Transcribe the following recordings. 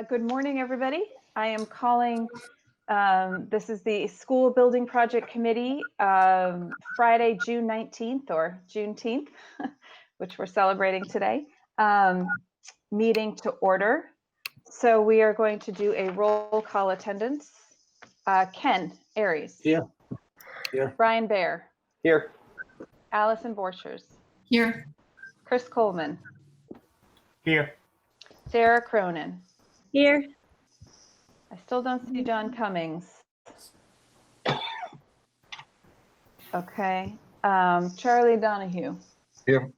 Good morning, everybody. I am calling, this is the School Building Project Committee, Friday, June 19th or Juneteenth, which we're celebrating today, meeting to order. So we are going to do a roll call attendance. Ken Aries. Here. Here. Brian Baer. Here. Allison Borchers. Here. Chris Coleman. Here. Sarah Cronin. Here. I still don't see John Cummings. Okay. Charlie Donahue. Here.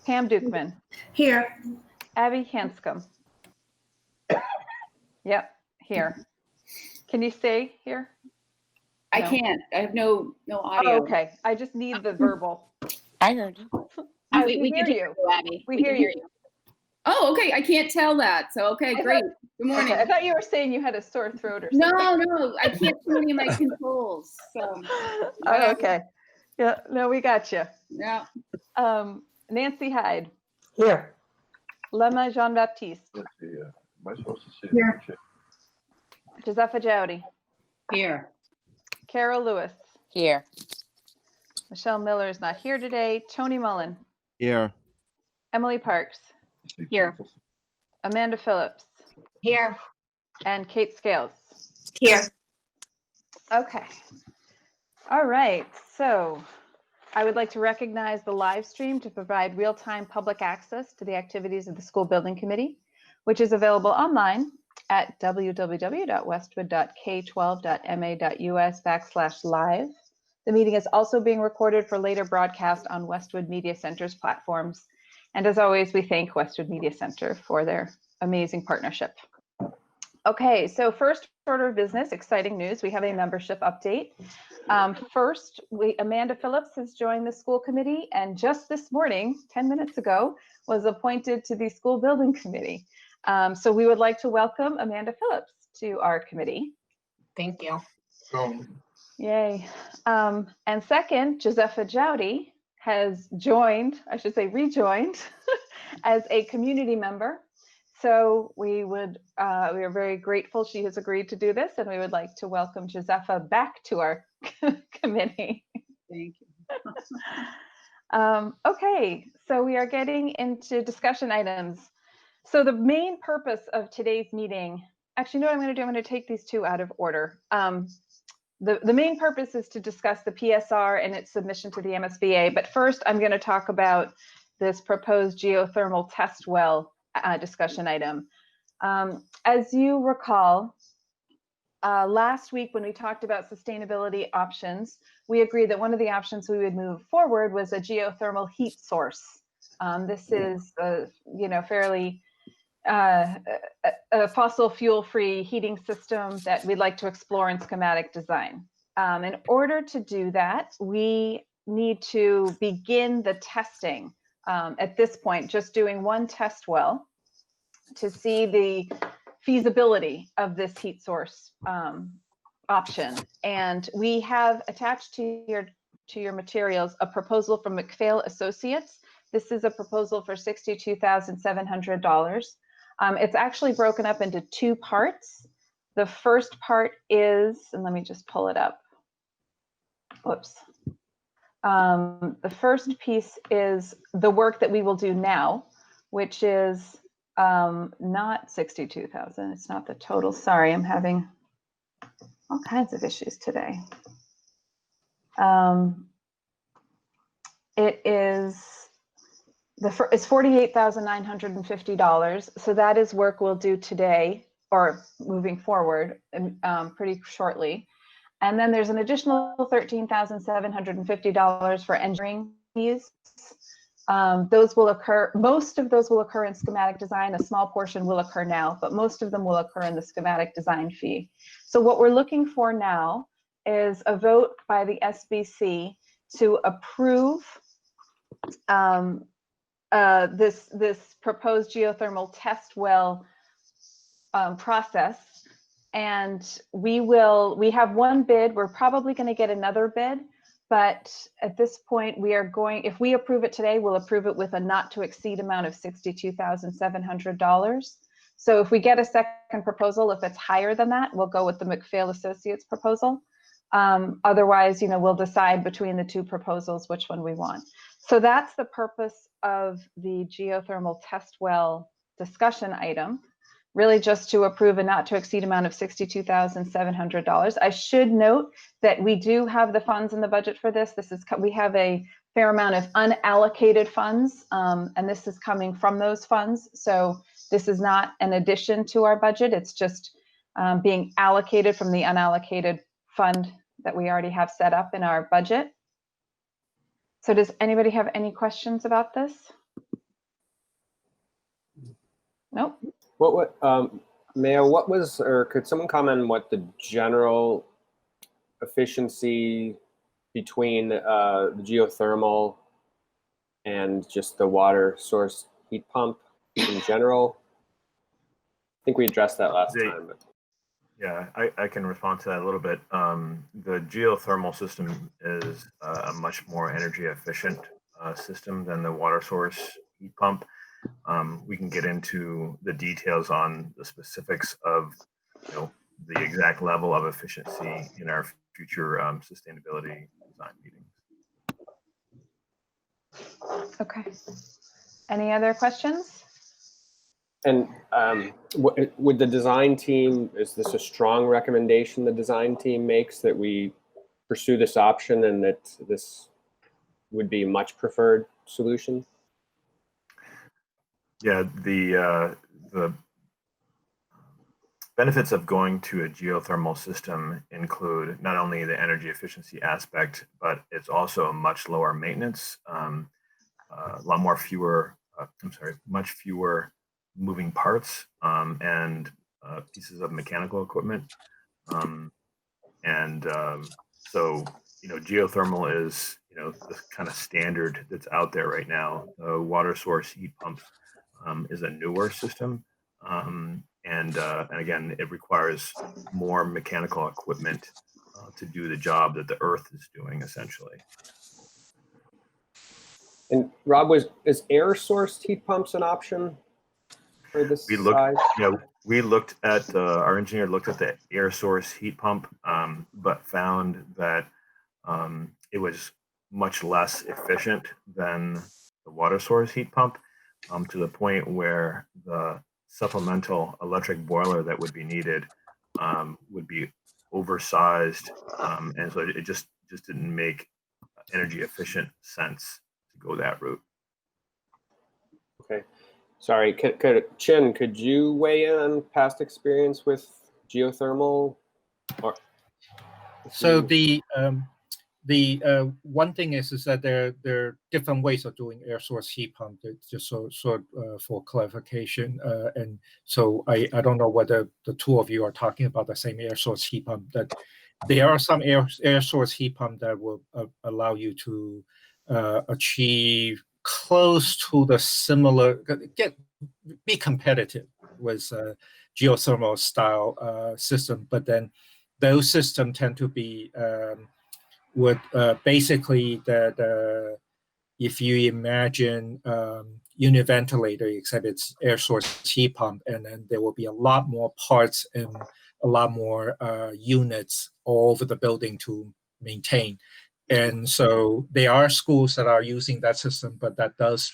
Pam Dukeman. Here. Abby Hanscom. Yep, here. Can you stay here? I No. can't. I have no audio. Oh, okay. I just need the verbal. I heard you. We hear can you. Abby. We can hear you. Oh, okay. I can't tell that. So, okay, I great. Good morning. Okay, I thought you were saying you had a sore throat or something. No, I can't see any of my controls. So, Oh, okay. Yeah, no, we got you. yeah. Nancy Hyde. Here. Lema Jean-Baptiste. Am I supposed to sit Here. here? Josepha Jowdy. Here. Carol Lewis. Here. Michelle Miller is not here today. Tony Mullen. Here. Emily Parks. Here. Amanda Phillips. Here. And Kate Scales. Here. Okay. All right. So I would like to recognize the live stream to provide real-time public access to the activities of the School Building Committee, which is available online at www.westwood.k12.ma.us/live. The meeting is also being recorded for later broadcast on Westwood Media Center's platforms. And as always, we thank Westwood Media Center for their amazing partnership. Okay, so first order of business, exciting news. We have a membership update. First, Amanda Phillips has joined the school committee, and just this morning, 10 minutes ago, was appointed to the school building committee. So we would like to welcome Amanda Phillips to our committee. Thank you. Yay. And second, Josepha Jowdy has joined, I should say rejoined, as a community member. So we are very grateful she has agreed to do this, and we would like to welcome Josepha back to our committee. Thank you. Okay, so we are getting into discussion items. So the main purpose of today's meeting, actually, you know what I'm going to do? I'm going to take these two out of order. The main purpose is to discuss the PSR and its submission to the MSBA. But first, I'm going to talk about this proposed geothermal test well discussion item. As you recall, last week when we talked about sustainability options, we agreed that one of the options we would move forward was a geothermal heat source. This is fairly a fossil fuel-free heating system that we'd like to explore in schematic design. In order to do that, we need to begin the testing. At this point, just doing one test well to see the feasibility of this heat source option. And we have attached to your materials a proposal from McPhail Associates. This is a proposal for $62,700. It's actually broken up into two parts. The first part is, and let me just pull it up. Whoops. The first piece is the work that we will do now, which is not 62,000. It's not the total. Sorry, I'm having all kinds of issues today. It is it's $48,950. So that is work we'll do today or moving forward pretty shortly. And then there's an additional $13,750 for engineering fees. Those will occur, most of those will occur in schematic design. A small portion will occur now, but most of them will occur in the schematic design fee. So what we're looking for now is a vote by the SBC to approve this proposed geothermal test well process. And we have one bid. We're probably going to get another bid, but at this point we are going, if we approve it today, we'll approve it with a not to exceed amount of $62,700. So if we get a second proposal, if it's higher than that, we'll go with the McPhail Associates proposal. Otherwise, we'll decide between the two proposals which one we want. So that's the purpose of the geothermal test well discussion item, really just to approve a not to exceed amount of $62,700. I should note that we do have the funds in the budget for this. We have a fair amount of unallocated funds, and this is coming from those funds. So this is not an addition to our budget. It's just being allocated from the unallocated fund that we already have set up in our budget. So does anybody have any questions about this? Nope. Mayo, what was, or could someone comment on what the general efficiency between the geothermal and just the water source heat pump in general? I think we addressed that last time. But. Yeah, I can respond to that a little bit. The geothermal system is a much more energy efficient system than the water source heat pump. We can get into the details on the specifics of the exact level of efficiency in our future sustainability design meetings. Okay. Any other questions? And would the design team, is this a strong recommendation the design team makes that we pursue this option and that this would be a much preferred solution? Yeah, the benefits of going to a geothermal system include not only the energy efficiency aspect, but it's also much lower maintenance, much fewer moving parts and pieces of mechanical equipment. So, geothermal is, the kind of standard that's out there right now. The water source heat pump is a newer system. And again, it requires more mechanical equipment to do the job that the Earth is doing, essentially. And Rob, is air source heat pumps an option for this size? We looked at, our engineer looked at the air source heat pump, but found that it was much less efficient than the water source heat pump, to the point where the supplemental electric boiler that would be needed would be oversized, and so it just didn't make energy efficient sense to go that route. Okay, sorry. Chin, could you weigh in on past experience with geothermal? So the one thing is that there are different ways of doing air source heat pump. Just for clarification, and so I don't know whether the two of you are talking about the same air source heat pump. That there are some air source heat pump that will allow you to achieve close to the similar, be competitive with geothermal style system, but then those systems tend to be basically that if you imagine unit ventilator, except it's air source heat pump, and then there will be a lot more parts and a lot more units all over the building to maintain. And so there are schools that are using that system, but that does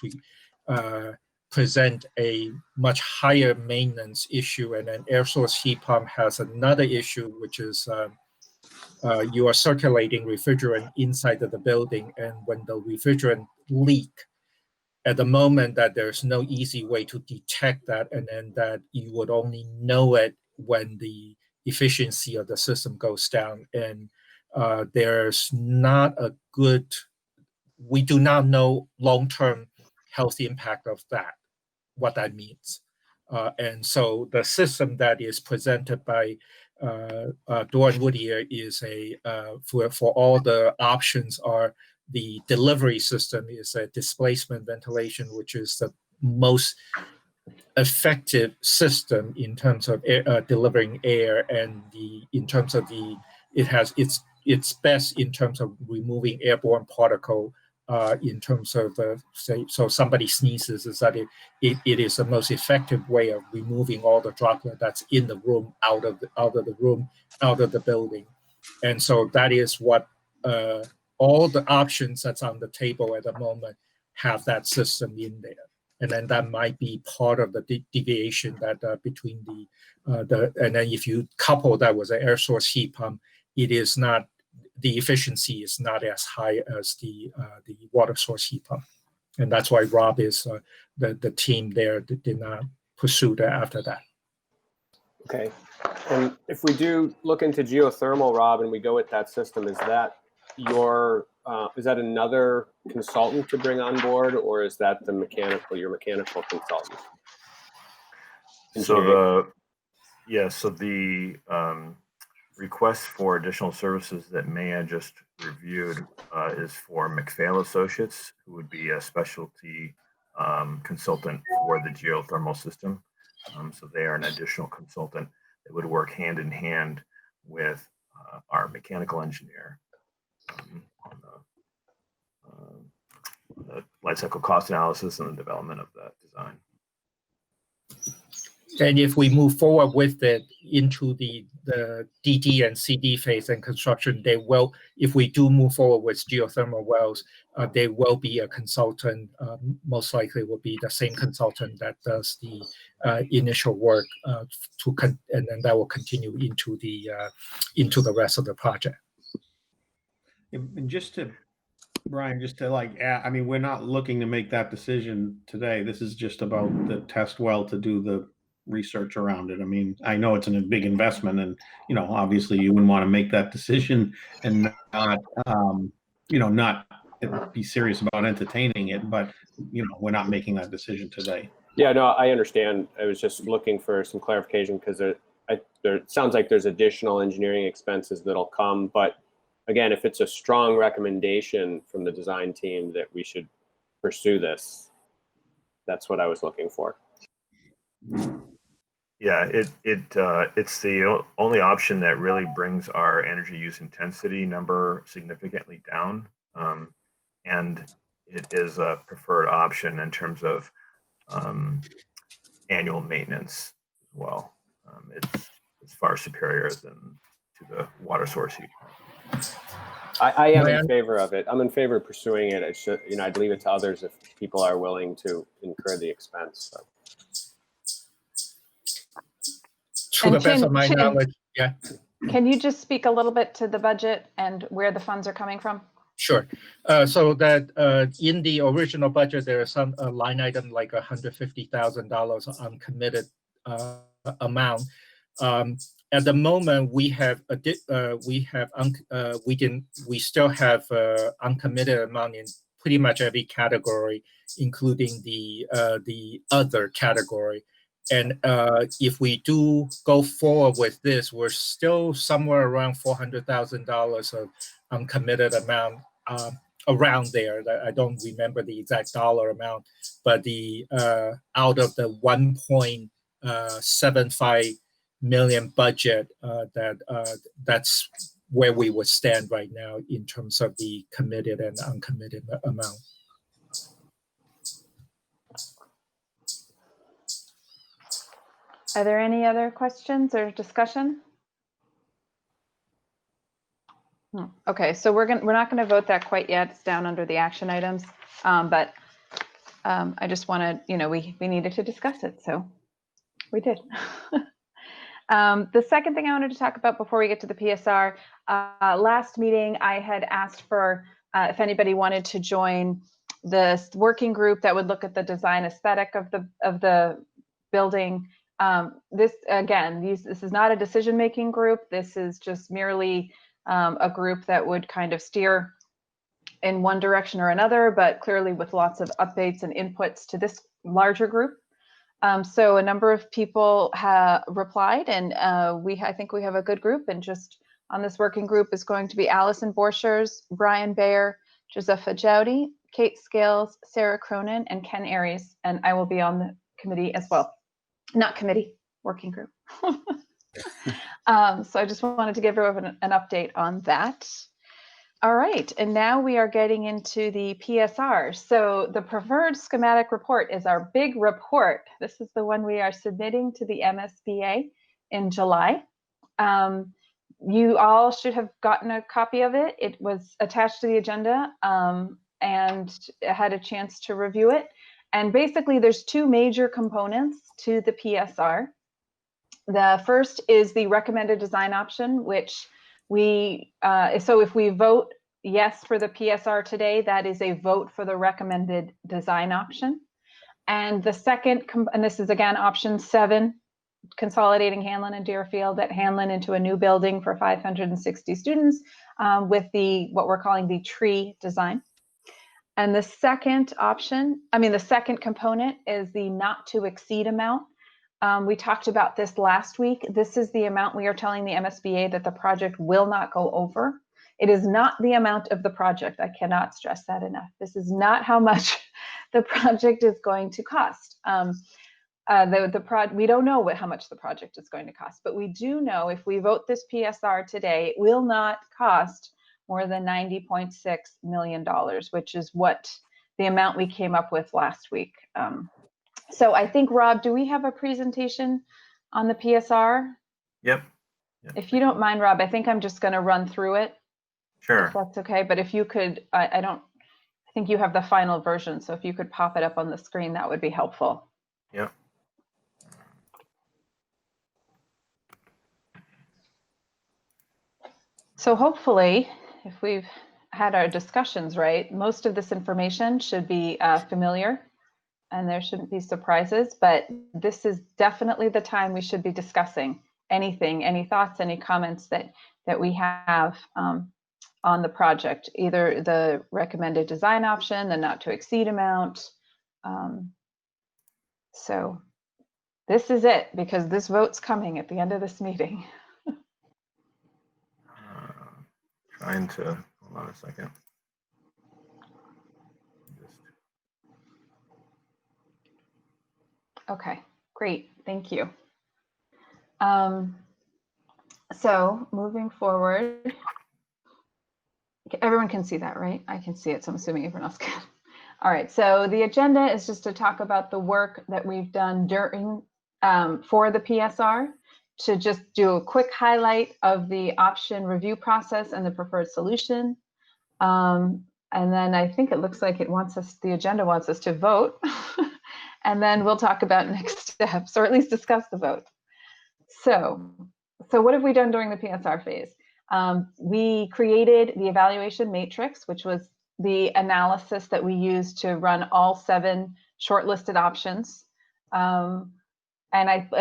present a much higher maintenance issue. And then air source heat pump has another issue, which is you are circulating refrigerant inside of the building, and when the refrigerant leak, at the moment that there's no easy way to detect that, and then that you would only know it when the efficiency of the system goes down. And there's not a good, we do not know long-term health impact of that, what that means. And so the system that is presented by Doran Whittier is for all the options are the delivery system is a displacement ventilation, which is the most effective system in terms of delivering air, and it's best in terms of removing airborne particle in terms of say, so somebody sneezes, is that it is the most effective way of removing all the droplet that's in the room out of the room, out of the building. And so that is what all the options that's on the table at the moment have that system in there. And then that might be part of the deviation that between and then if you couple that with an air source heat pump, it is not, the efficiency is not as high as the water source heat pump. And that's why Rob is, the team there did not pursue that after that. Okay. And if we do look into geothermal, Rob, and we go with that system, is that is that another consultant to bring on board, or is that your mechanical consultant? So the request for additional services that Maya just reviewed is for McPhail Associates, who would be a specialty consultant for the geothermal system. So they are an additional consultant that would work hand in hand with our mechanical engineer on the life cycle cost analysis and the development of that design. And if we move forward with it into the DD and CD phase and construction, they will, if we do move forward with geothermal wells, there will be a consultant, most likely will be the same consultant that does the initial work and then that will continue into the rest of the project. And just to, Brian, just to I mean, we're not looking to make that decision today. This is just about the test well to do the research around it. I mean, I know it's a big investment, and obviously you wouldn't want to make that decision and not not be serious about entertaining it. But we're not making that decision today. Yeah, no, I understand. I was just looking for some clarification because it sounds like there's additional engineering expenses that'll come. But again, if it's a strong recommendation from the design team that we should pursue this, that's what I was looking for. Yeah, it's the only option that really brings our energy use intensity number significantly down, and it is a preferred option in terms of annual maintenance as well. It's far superior to the water source heat. I am in favor of it. I'm in favor of pursuing it. I should, I'd leave it to others if people are willing to incur the expense. So. To the best of my knowledge, yeah. Can you just speak a little bit to the budget and where the funds are coming from? Sure. So that in the original budget, there is some line item like $150,000 uncommitted amount. At the moment, we still have uncommitted amount in pretty much every category, including the other category. And if we do go forward with this, we're still somewhere around $400,000 of uncommitted amount around there. I don't remember the exact dollar amount, but the out of the 1.75 million budget, that's where we would stand right now in terms of the committed and uncommitted amount. Are there any other questions or discussion? Okay, so we're not gonna vote that quite yet. It's down under the action items, but I just want to, we needed to discuss it, so we did. The second thing I wanted to talk about before we get to the PSR, last meeting I had asked for if anybody wanted to join this working group that would look at the design aesthetic of the building. This is not a decision-making group. This is just merely a group that would kind of steer in one direction or another, but clearly with lots of updates and inputs to this larger group. So a number of people have replied, and I think we have a good group. And just on this working group is going to be Allison Borchers, Brian Bayer, Josepha Jowdy, Kate Scales, Sarah Cronin, and Ken Aries. And I will be on the committee as well. Not committee, working group. So I just wanted to give everyone an update on that. All right, and now we are getting into the PSR. So the preferred schematic report is our big report. This is the one we are submitting to the MSBA in July. You all should have gotten a copy of it. It was attached to the agenda and had a chance to review it. And basically there's two major components to the PSR. The first is the recommended design option, which so if we vote yes for the PSR today, that is a vote for the recommended design option. And the second, and this is again option 7, consolidating Hanlon and Deerfield at Hanlon into a new building for 560 students with what we're calling the tree design. And the second option, the second component is the not to exceed amount. We talked about this last week. This is the amount we are telling the MSBA that the project will not go over. It is not the amount of the project. I cannot stress that enough. This is not how much the project is going to cost. We don't know how much the project is going to cost, but we do know if we vote this PSR today, it will not cost more than $90.6 million, which is what the amount we came up with last week. So I think, Rob, do we have a presentation on the PSR? Yep. If you don't mind, Rob, I think I'm just going to run through it. Sure. If that's okay. But if you could, I think you have the final version. So if you could pop it up on the screen, that would be helpful. Yep. So hopefully, if we've had our discussions right, most of this information should be familiar and there shouldn't be surprises, but this is definitely the time we should be discussing anything, any thoughts, any comments that we have on the project, either the recommended design option, the not to exceed amount. So this is it, because this vote's coming at the end of this meeting. Trying to, hold on a second. Okay, great, thank you. So moving forward, everyone can see that, right? I can see it, so I'm assuming everyone else can. All right, so the agenda is just to talk about the work that we've done during for the PSR, to just do a quick highlight of the option review process and the preferred solution. And then I think it looks like the agenda wants us to vote. And then we'll talk about next steps, or at least discuss the vote. So what have we done during the PSR phase? We created the evaluation matrix, which was the analysis that we used to run all 7 shortlisted options. And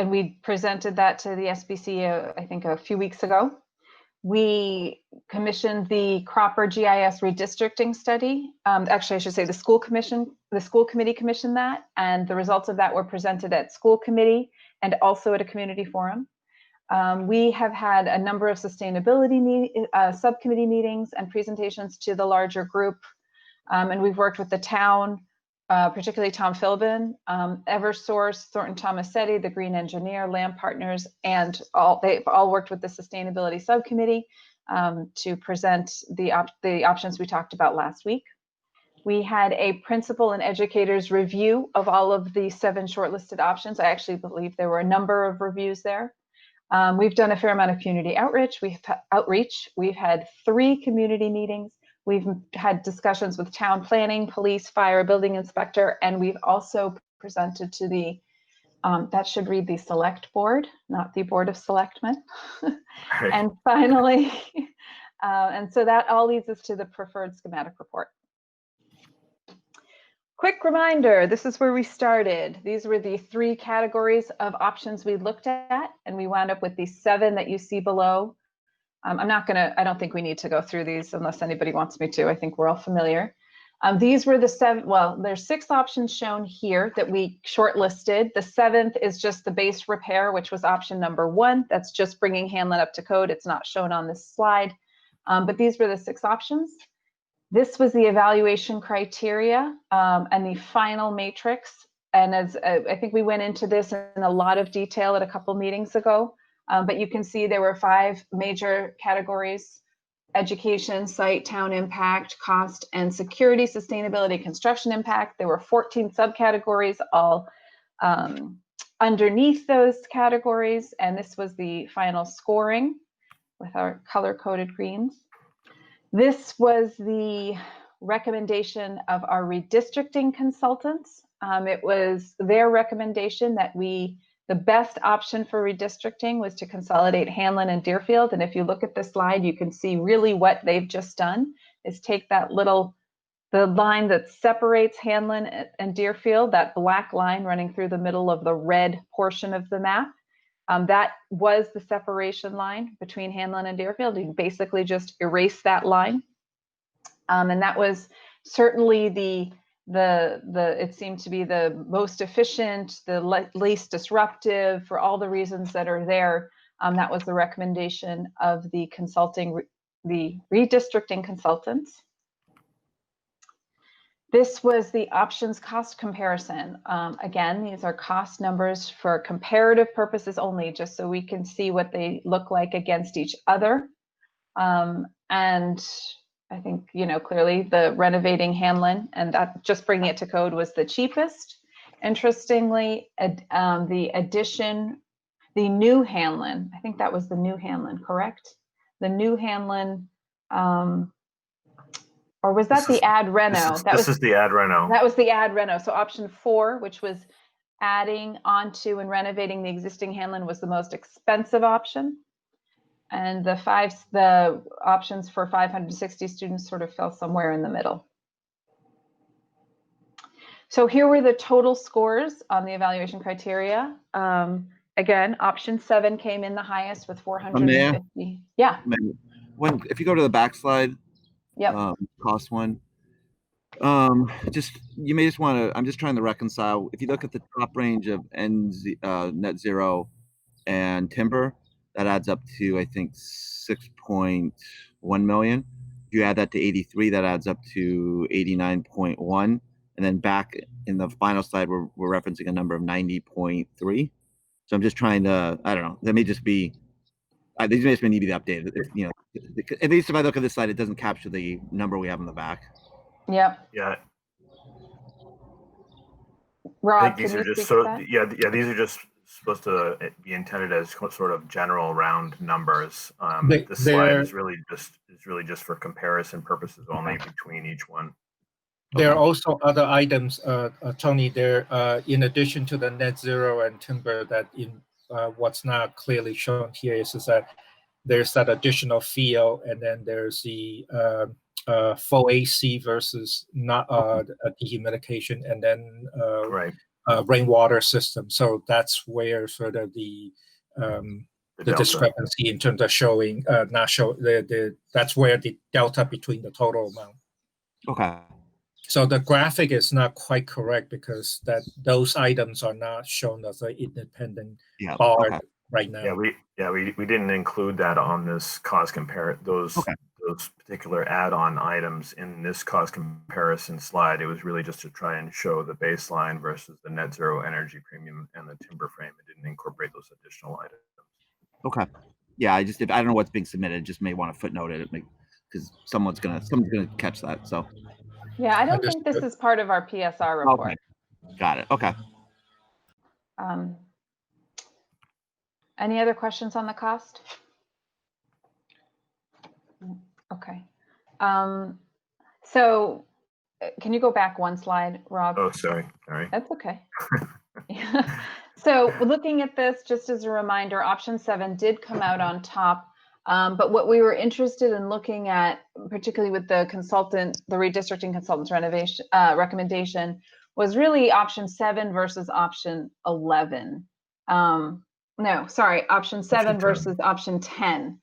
we presented that to the SBC, I think a few weeks ago. We commissioned the Cropper GIS redistricting study. Actually, I should say the school committee commissioned that, and the results of that were presented at school committee and also at a community forum. We have had a number of sustainability subcommittee meetings and presentations to the larger group, and we've worked with the town, particularly Tom Philbin, Eversource, Thornton Tomasetti, the Green Engineer, Land Partners, and they've all worked with the Sustainability Subcommittee to present the options we talked about last week. We had a principal and educators review of all of the 7 shortlisted options. I actually believe there were a number of reviews there. We've done a fair amount of community outreach. We've had 3 community meetings. We've had discussions with town planning, police, fire, building inspector, and we've also presented to the, that should read the select board, not the Board of Selectmen. Right. And finally, and so that all leads us to the preferred schematic report. Quick reminder, this is where we started. These were the 3 categories of options we looked at, and we wound up with the 7 that you see below. I don't think we need to go through these unless anybody wants me to. I think we're all familiar. These were the 7, well, there's 6 options shown here that we shortlisted. The 7th is just the base repair, which was option number 1. That's just bringing Hanlon up to code. It's not shown on this slide, but these were the 6 options. This was the evaluation criteria and the final matrix. And as I think we went into this in a lot of detail at a couple meetings ago, but you can see there were 5 major categories education, site, town impact, cost, and security, sustainability, construction impact. There were 14 subcategories, all underneath those categories, and this was the final scoring with our color-coded greens. This was the recommendation of our redistricting consultants. It was their recommendation that the best option for redistricting was to consolidate Hanlon and Deerfield. And if you look at the slide, you can see really what they've just done is take that the line that separates Hanlon and Deerfield, that black line running through the middle of the red portion of the map. That was the separation line between Hanlon and Deerfield. You basically just erase that line. And that was certainly it seemed to be the most efficient, the least disruptive for all the reasons that are there. That was the recommendation of the redistricting consultants. This was the options cost comparison. Again, these are cost numbers for comparative purposes only, just so we can see what they look like against each other. And I think, clearly the renovating Hanlon and that just bringing it to code was the cheapest. Interestingly, the new Hanlon, I think that was the new Hanlon, correct? The new Hanlon, or was that the ad reno? This is the ad reno. That was the ad reno. So option 4, which was adding onto and renovating the existing Hanlon, was the most expensive option. And the options for 560 students sort of fell somewhere in the middle. So here were the total scores on the evaluation criteria. Again, option 7 came in the highest with 450. Yeah. If you go to the back slide, Yep. cost one, you may just want to, I'm just trying to reconcile. If you look at the top range of net zero and timber, that adds up to, I think, 6.1 million. If you add that to 83, that adds up to 89.1. And then back in the final slide, we're referencing a number of 90.3. So I'm just trying to, I don't know, that may just be, these may just need to be updated. At least if I look at this slide, it doesn't capture the number we have in the back. Yep. Yeah. Rob, these are just these are just supposed to be intended as sort of general round numbers. This slide is really just for comparison purposes only between each one. There are also other items, Tony, there, in addition to the net zero and timber, that in what's not clearly shown here is that there's that additional field, and then there's the full AC versus not dehumidification, and then rainwater system. So that's where sort of the discrepancy in terms of showing, that's where the delta between the total amount. Okay. So the graphic is not quite correct because those items are not shown as an independent bar right now. We didn't include that on this cost those particular add-on items in this cost comparison slide. It was really just to try and show the baseline versus the net zero energy premium and the timber frame. It didn't incorporate those additional items. Okay. Yeah, I don't know what's being submitted. Just may want to footnote it because someone's gonna catch that. So. Yeah, I don't think this is part of our PSR report. Okay. Got it. Okay. Any other questions on the cost? Okay. So can you go back one slide, Rob? Oh, sorry. That's okay. So looking at this, just as a reminder, option 7 did come out on top. But what we were interested in looking at, particularly with the redistricting consultant's recommendation, was really option 7 versus option 11. Option 7 versus option 10.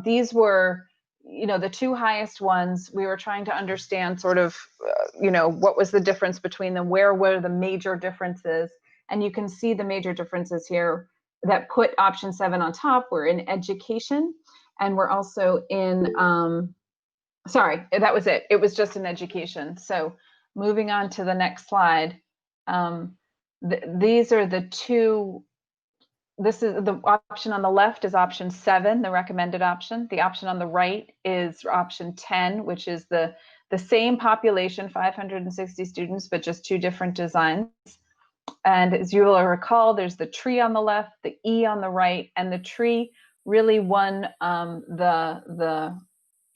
These were, the two highest ones. We were trying to understand sort of, what was the difference between them? Where were the major differences? And you can see the major differences here that put option 7 on top. We're in education, and we're also in, that was it. It was just in education. So moving on to the next slide. These are the two this is the option on the left is option 7, the recommended option. The option on the right is option 10, which is the same population, 560 students, but just 2 different designs. And as you will recall, there's the tree on the left, the E on the right, and the tree really won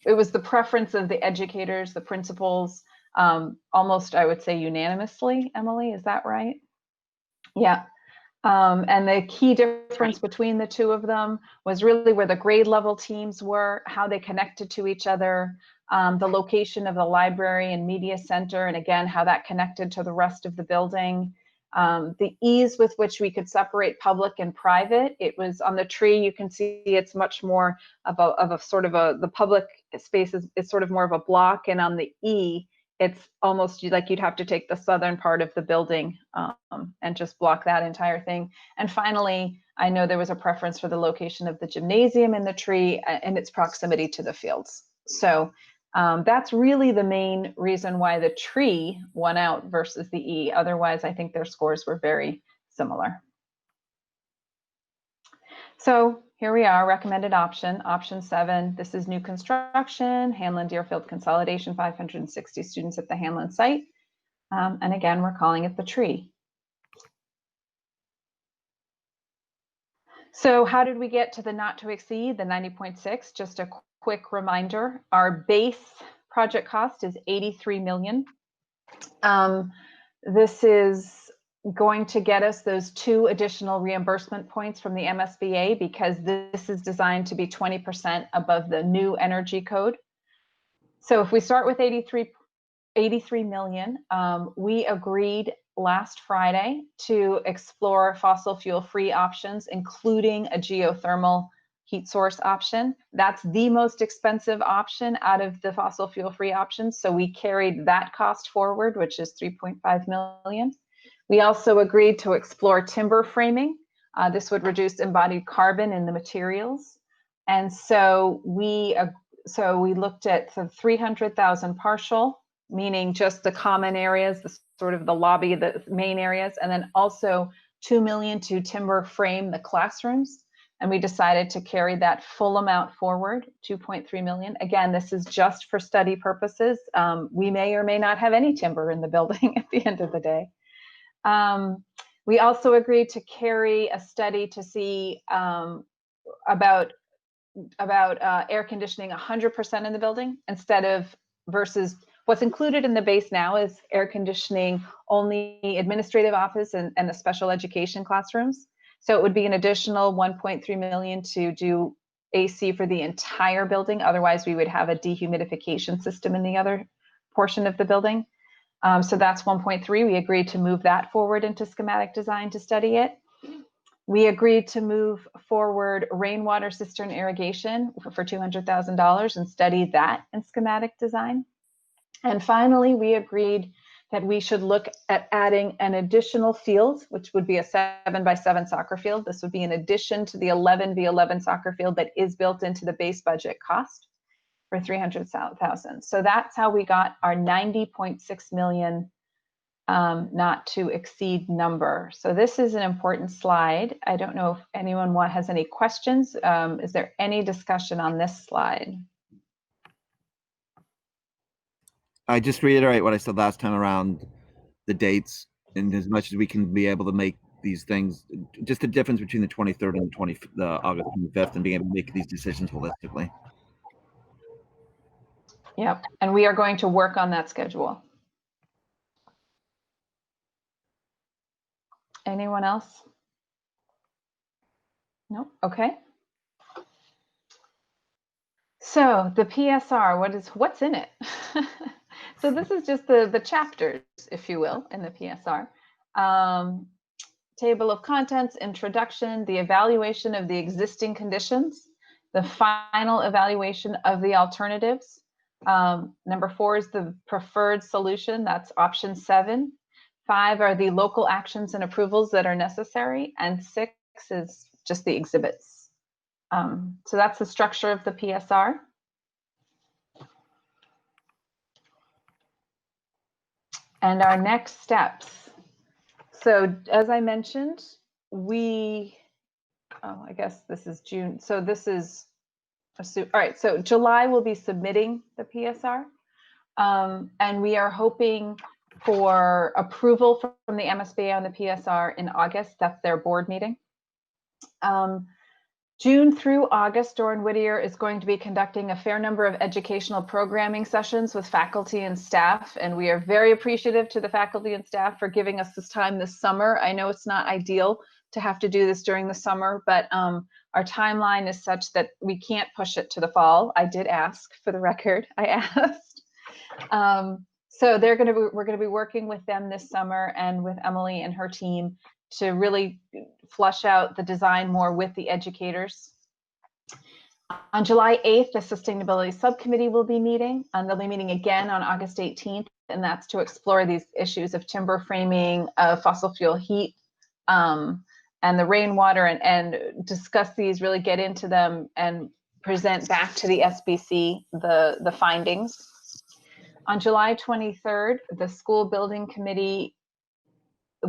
it was the preference of the educators, the principals, almost, I would say, unanimously. Emily, is that right? Yeah. And the key difference between the 2 of them was really where the grade level teams were, how they connected to each other, the location of the library and media center, and again, how that connected to the rest of the building. The ease with which we could separate public and private. It was on the tree, you can see it's much more of a sort of the public space is sort of more of a block, and on the E, it's almost like you'd have to take the southern part of the building and just block that entire thing. And finally, I know there was a preference for the location of the gymnasium in the tree and its proximity to the fields. So that's really the main reason why the tree won out versus the E. Otherwise, I think their scores were very similar. So here we are, recommended option 7. This is new construction, Hanlon Deerfield consolidation, 560 students at the Hanlon site. And again, we're calling it the tree. So how did we get to the not to exceed, the 90.6? Just a quick reminder, our base project cost is 83 million. This is going to get us those 2 additional reimbursement points from the MSBA because this is designed to be 20% above the new energy code. So if we start with 83 million, we agreed last Friday to explore fossil fuel free options, including a geothermal heat source option. That's the most expensive option out of the fossil fuel free options. So we carried that cost forward, which is 3.5 million. We also agreed to explore timber framing. This would reduce embodied carbon in the materials. And so we looked at the 300,000 partial, meaning just the common areas, the sort of the lobby, the main areas, and then also 2 million to timber frame the classrooms. And we decided to carry that full amount forward, 2.3 million. Again, this is just for study purposes. We may or may not have any timber in the building at the end of the day. We also agreed to carry a study to see about air conditioning 100% in the building instead of versus what's included in the base now is air conditioning only administrative office and the special education classrooms. So it would be an additional 1.3 million to do AC for the entire building. Otherwise, we would have a dehumidification system in the other portion of the building. So that's 1.3. We agreed to move that forward into schematic design to study it. We agreed to move forward rainwater cistern irrigation for $200,000 and study that in schematic design. And finally, we agreed that we should look at adding an additional field, which would be a 7x7 soccer field. This would be in addition to the 11v11 soccer field that is built into the base budget cost for 300,000. So that's how we got our 90.6 million not to exceed number. So this is an important slide. I don't know if anyone has any questions. Is there any discussion on this slide? I just reiterate what I said last time around the dates, and as much as we can be able to make these things, just the difference between the 23rd and the August 25th, and being able to make these decisions holistically. Yep, and we are going to work on that schedule. Anyone else? No, okay. So the PSR, what's in it? So this is just the chapters, if you will, in the PSR. Table of contents, introduction, the evaluation of the existing conditions, the final evaluation of the alternatives. Number 4 is the preferred solution, that's option 7. 5 are the local actions and approvals that are necessary, and 6 is just the exhibits. So that's the structure of the PSR. And our next steps. So as I mentioned, we I guess this is June. So this is, all right, so July will be submitting the PSR. And we are hoping for approval from the MSBA on the PSR in August. That's their board meeting. June through August, Doran Whittier is going to be conducting a fair number of educational programming sessions with faculty and staff, and we are very appreciative to the faculty and staff for giving us this time this summer. I know it's not ideal to have to do this during the summer, but our timeline is such that we can't push it to the fall. I did ask, for the record, I asked. So we're going to be working with them this summer and with Emily and her team to really flush out the design more with the educators. On July 8th, the Sustainability Subcommittee will be meeting, and they'll be meeting again on August 18th, and that's to explore these issues of timber framing, fossil fuel heat, and the rainwater, and discuss these, really get into them and present back to the SBC the findings. On July 23rd, the School Building Committee,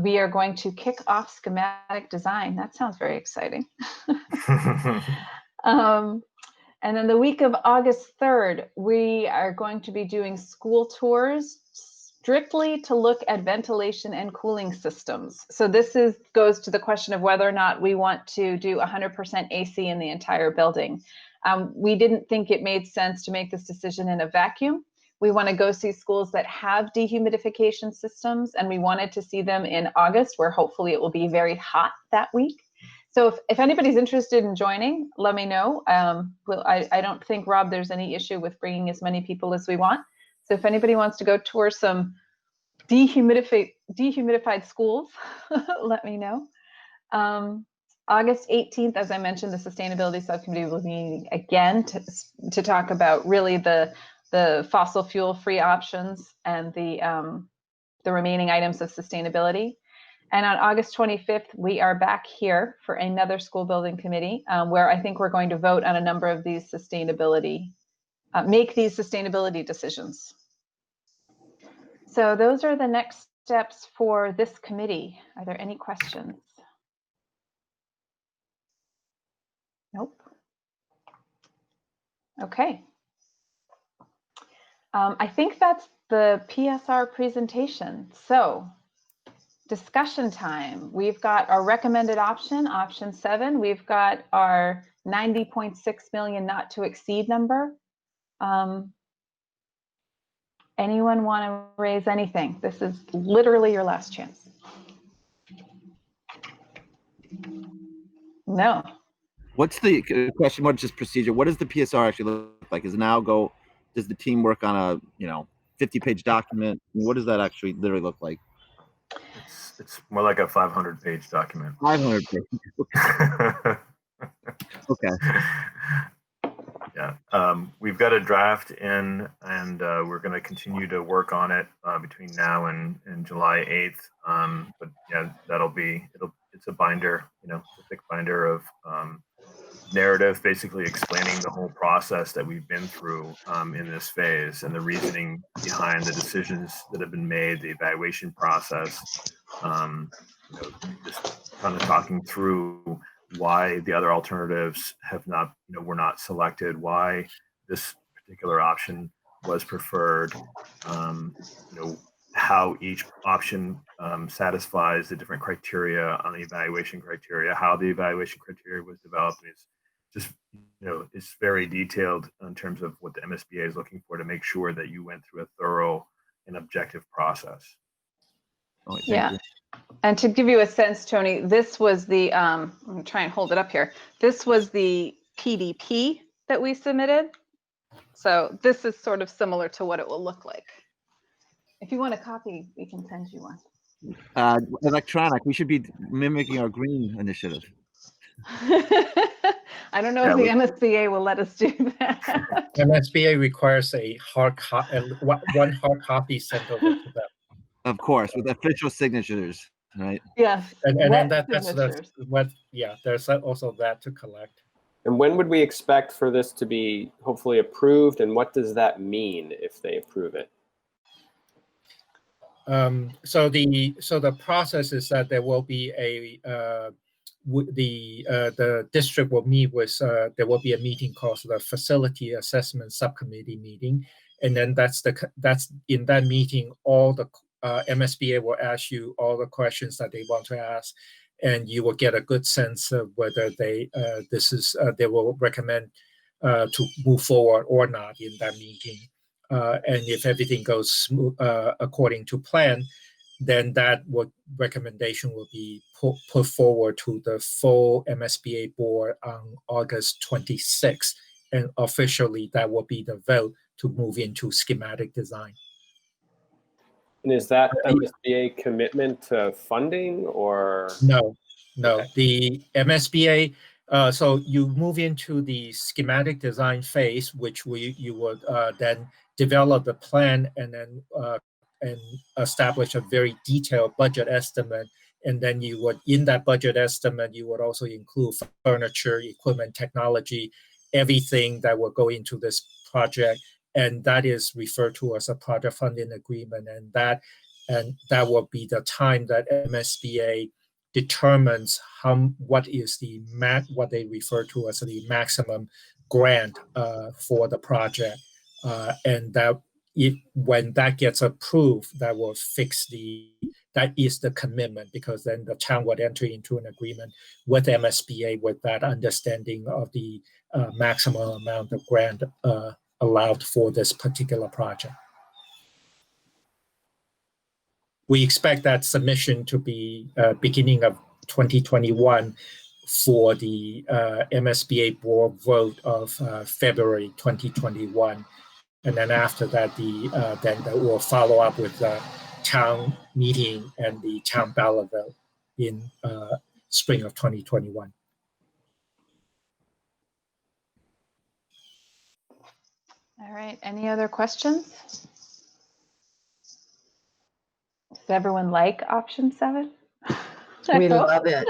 we are going to kick off schematic design. That sounds very exciting. And then the week of August 3rd, we are going to be doing school tours strictly to look at ventilation and cooling systems. So this goes to the question of whether or not we want to do 100% AC in the entire building. We didn't think it made sense to make this decision in a vacuum. We want to go see schools that have dehumidification systems, and we wanted to see them in August, where hopefully it will be very hot that week. So if anybody's interested in joining, let me know. I don't think, Rob, there's any issue with bringing as many people as we want. So if anybody wants to go tour some dehumidified schools, let me know. August 18th, as I mentioned, the Sustainability Subcommittee will be meeting again to talk about really the fossil fuel free options and the remaining items of sustainability. And on August 25th, we are back here for another school building committee where I think we're going to vote on a number of these make these sustainability decisions. So those are the next steps for this committee. Are there any questions? Nope. Okay. I think that's the PSR presentation. So discussion time. We've got our recommended option 7. We've got our 90.6 million not to exceed number. Anyone want to raise anything? This is literally your last chance. No. What's the question? What's just procedure? What does the PSR actually look like? Does the team work on a 50-page document? What does that actually literally look like? It's more like a 500-page document. 500 pages. Okay. Yeah, we've got a draft in, and we're going to continue to work on it between now and July 8th. But yeah, it's a binder, a thick binder of narrative, basically explaining the whole process that we've been through in this phase and the reasoning behind the decisions that have been made, the evaluation process, just kind of talking through why the other alternatives were not selected, why this particular option was preferred, how each option satisfies the different criteria on the evaluation criteria, how the evaluation criteria was developed. And it's just, it's very detailed in terms of what the MSBA is looking for to make sure that you went through a thorough and objective process. Yeah. And to give you a sense, Tony, this was the, I'm going to try and hold it up here. This was the PDP that we submitted. So this is sort of similar to what it will look like. If you want a copy, we can send you one. Electronic. We should be mimicking our green initiative. I don't know if the MSBA will let us do that. MSBA requires one hard copy sent over to them. Of course, with official signatures, right? Yes. And then that's what, yeah, there's also that to collect. And when would we expect for this to be hopefully approved, and what does that mean if they approve it? So the process is that there will be the district will meet with, there will be a meeting called the Facility Assessment Subcommittee meeting. And then that's in that meeting, all the MSBA will ask you all the questions that they want to ask, and you will get a good sense of whether they will recommend to move forward or not in that meeting. And if everything goes smooth, according to plan, then that recommendation will be put forward to the full MSBA board on August 26th. And officially, that will be the vote to move into schematic design. And is that MSBA commitment to funding or? No. Okay. The MSBA, so you move into the schematic design phase, which you would then develop the plan and then and establish a very detailed budget estimate. And then you would, in that budget estimate, you would also include furniture, equipment, technology, everything that will go into this project. And that is referred to as a project funding agreement. And that will be the time that MSBA determines what is what they refer to as the maximum grant for the project. And that when that gets approved, that will fix that is the commitment, because then the town would enter into an agreement with MSBA with that understanding of the maximum amount of grant allowed for this particular project. We expect that submission to be beginning of 2021 for the MSBA board vote of February 2021. And then after that, then we'll follow up with the town meeting and the town ballot vote in spring of 2021. All right, any other questions? Does everyone like option 7? We love it.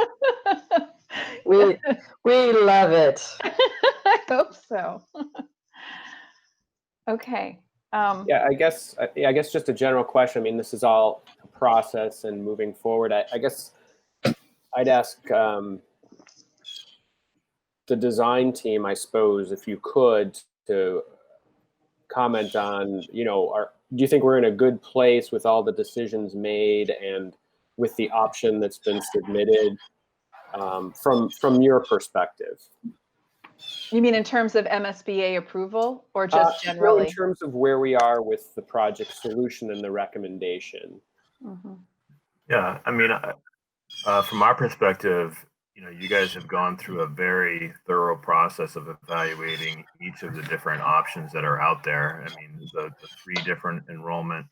We love it. I hope so. Okay. Yeah, I guess just a general question. I mean, this is all a process and moving forward. I guess I'd ask the design team, I suppose, if you could, to comment on, do you think we're in a good place with all the decisions made and with the option that's been submitted from your perspective? You mean in terms of MSBA approval or just generally? In terms of where we are with the project solution and the recommendation. Mm-hmm. Yeah, I mean, from our perspective, you guys have gone through a very thorough process of evaluating each of the different options that are out there. I mean, the 3 different enrollment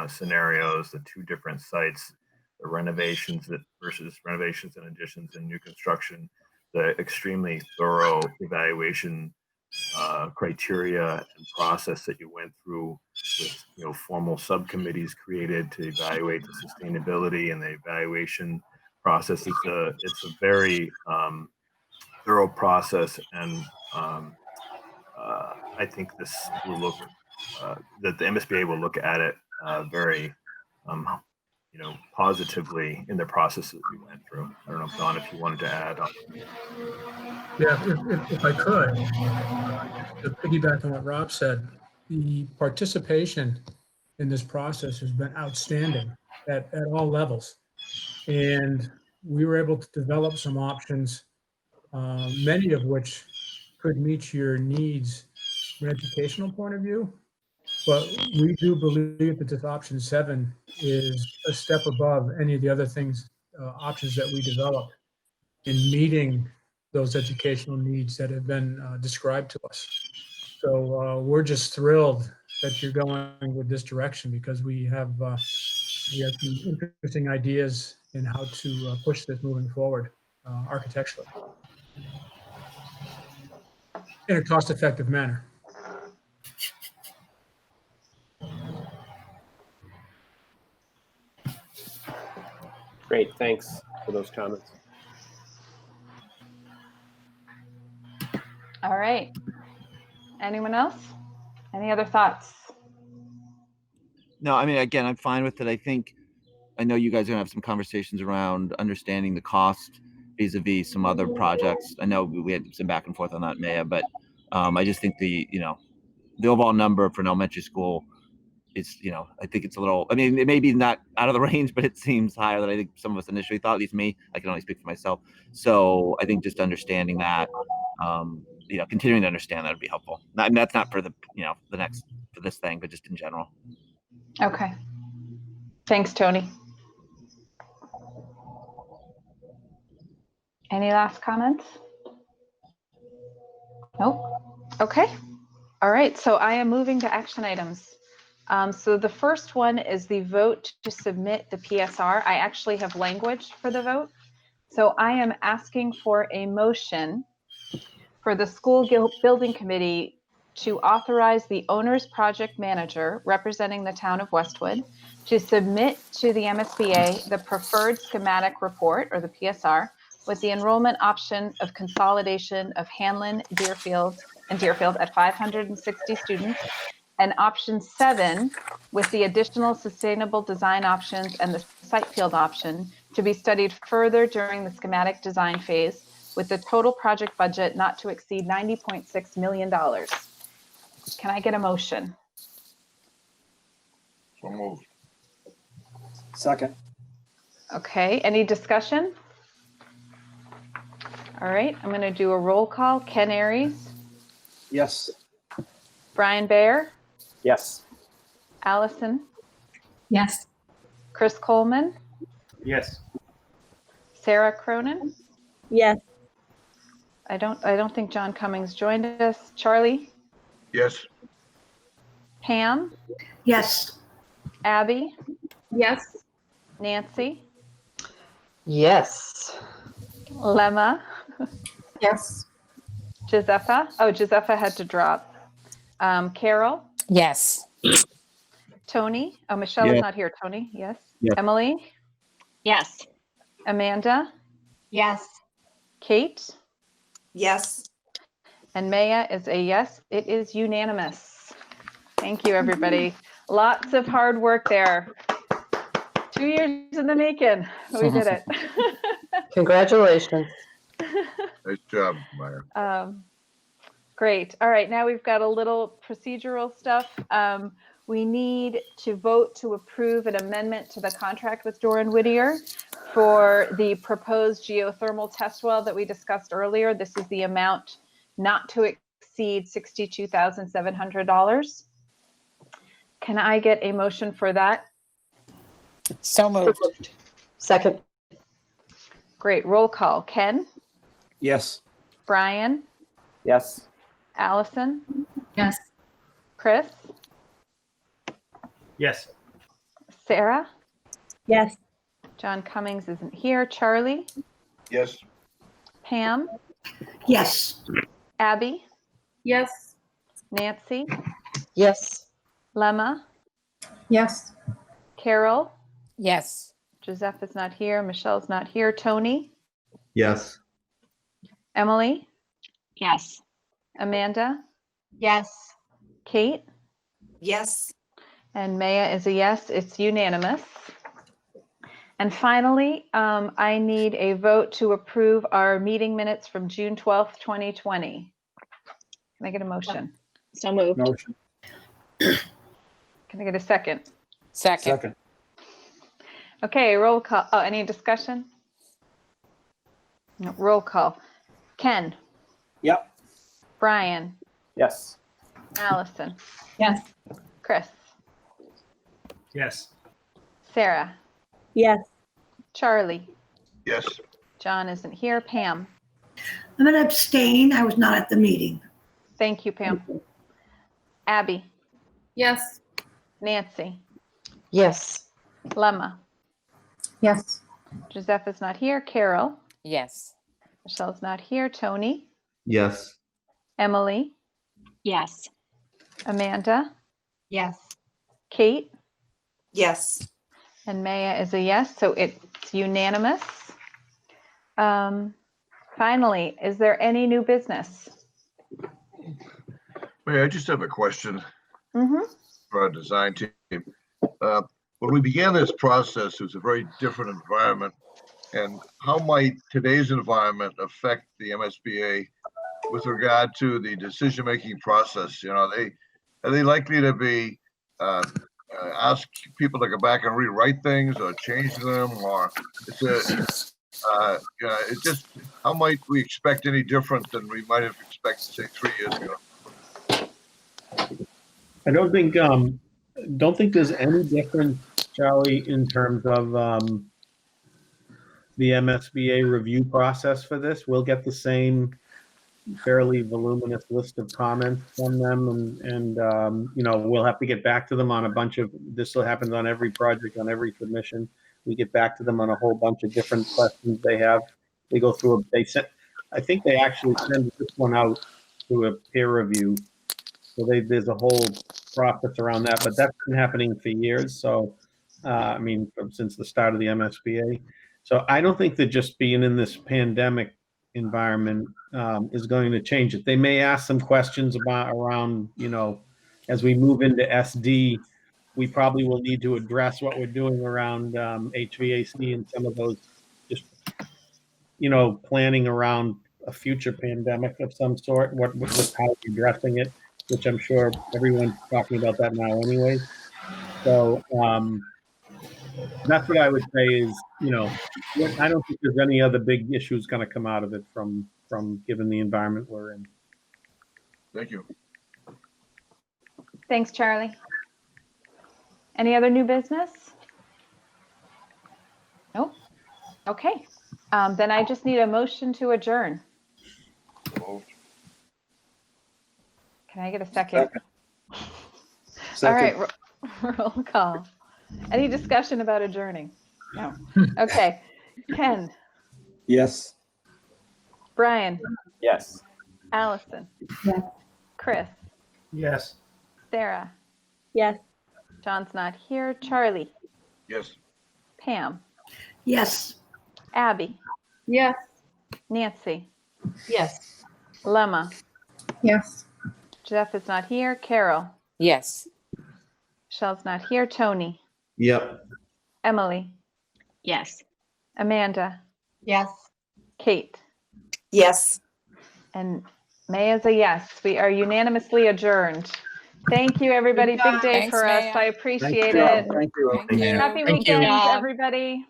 scenarios, the 2 different sites, the renovations versus renovations and additions and new construction, the extremely thorough evaluation criteria and process that you went through with, formal subcommittees created to evaluate the sustainability and the evaluation process. It's a very thorough process, and I think this will look that the MSBA will look at it very positively in the process that we went through. I don't know, Don, if you wanted to add on. Yeah, if I could, to piggyback on what Rob said, the participation in this process has been outstanding at all levels. And we were able to develop some options, many of which could meet your needs from an educational point of view. But we do believe that this option 7 is a step above any of the other things, options that we developed in meeting those educational needs that have been described to us. So we're just thrilled that you're going with this direction, because we have some interesting ideas in how to push this moving forward architecturally in a cost-effective manner. Great, thanks for those comments. All right. Anyone else? Any other thoughts? No, I mean, again, I'm fine with it. I know you guys are gonna have some conversations around understanding the cost vis-a-vis some other projects. I know we had some back and forth on that, Maya, but I just think the overall number for an elementary school is, I think it's a little, I mean, it may be not out of the range, but it seems higher than I think some of us initially thought, at least me. I can only speak for myself. So I think just understanding that, continuing to understand that would be helpful. And that's not for the next, for this thing, but just in general. Okay. Thanks, Tony. Any last comments? Nope. Okay. All right. So I am moving to action items. So the first one is the vote to submit the PSR. I actually have language for the vote. So I am asking for a motion for the school building committee to authorize the owner's project manager representing the town of Westwood to submit to the MSBA the preferred schematic report, or the PSR, with the enrollment option of consolidation of Hanlon, Deerfield at 560 students, and option 7 with the additional sustainable design options and the site field option to be studied further during the schematic design phase, with the total project budget not to exceed $90.6 million. Can I get a motion? So moved. Second. Okay, any discussion? All right, I'm going to do a roll call. Ken Aries, Yes. Brian Bayer, Yes. Allison, Yes. Chris Coleman, Yes. Sarah Cronin. Yes. I don't think John Cummings joined us. Charlie, Yes. Pam, Yes. Abby, Yes. Nancy, Yes. Lemma, Yes. Josepha. Oh, Josepha had to drop. Carol, Yes. Tony. Oh, Michelle is Yes. not here. Tony, yes. Yes. Emily, Yes. Amanda, Yes. Kate, Yes. and Maya is a yes. It is unanimous. Thank you, everybody. Lots of hard work there. 2 years in the making. We did it. Congratulations. Nice job, Maya. Great. All right. Now we've got a little procedural stuff. We need to vote to approve an amendment to the contract with Doran Whittier for the proposed geothermal test well that we discussed earlier. This is the amount not to exceed $62,700. Can I get a motion for that? So moved. Second. Great. Roll call. Ken, Yes. Brian, Yes. Allison, Yes. Chris, Yes. Sarah, Yes. John Cummings isn't here. Charlie, Yes. Pam, Yes. Abby, Yes. Nancy, Yes. Lemma, Yes. Carol, Yes. Joseph is not here. Michelle's not here. Tony, Yes. Emily, Yes. Amanda, Yes. Kate, Yes. and Maya is a yes. It's unanimous. And finally, I need a vote to approve our meeting minutes from June 12th, 2020. Can I get a motion? So moved. Motion. Can I get a second? Second. Okay, roll call. Oh, any discussion? No, roll call. Ken, Yep. Brian, Yes. Allison, Yes. Chris, Yes. Sarah, Yes. Charlie, Yes. John isn't here. Pam. I'm going to abstain. I was not at the meeting. Thank you, Pam. Abby, Yes. Nancy, Yes. Lemma, Yes. Joseph is not here. Carol, Yes. Michelle's not here. Tony, Yes. Emily, Yes. Amanda, Yes. Kate, Yes. and Maya is a yes, so it's unanimous. Finally, is there any new business? Maya, I just have a question Mm-hmm. for our design team. When we began this process, it was a very different environment, And how might today's environment affect the MSBA with regard to the decision-making process? You know, are they likely to be ask people to go back and rewrite things or change them, or it's just how might we expect any different than we might have expected, say, 3 years ago? I don't think there's any difference, Charlie, in terms of the MSBA review process for this. We'll get the same fairly voluminous list of comments from them, and you know, we'll have to get back to them on a bunch of, this happens on every project, on every submission. We get back to them on a whole bunch of different questions they have. They go through, I think they actually send this one out to a peer review. So there's a whole process around that, but that's been happening for years. So, I mean, since the start of the MSBA. So I don't think that just being in this pandemic environment is going to change it. They may ask some questions around, you know, as we move into SD, we probably will need to address what we're doing around HVAC and some of those, just, you know, planning around a future pandemic of some sort, how we're addressing it, which I'm sure everyone's talking about that now anyway. So that's what I would say is, you know, I don't think there's any other big issues going to come out of it from given the environment we're in. Thank you. Thanks, Charlie. Any other new business? Nope. Okay. Then I just need a motion to adjourn. Moved. Can I get a second? All right, roll call. Any discussion about adjourning? No. Okay. Ken, Yes. Brian, Yes. Allison, Chris, Yes. Sarah, Yes. John's not here, Charlie, Yes. Pam, Yes. Abby, Yes. Nancy, Yes. Lemma, Yes. Jeff is not here, Carol, Yes. Michelle's not here, Tony, Yep. Emily, Yes. Amanda, Yes. Kate, Yes. and May is a yes. We are unanimously adjourned. Thank you, everybody. Big day Thanks, for us. Maya. I appreciate it. Thank you. Thank you. Happy Thank you. weekend, Yeah. everybody.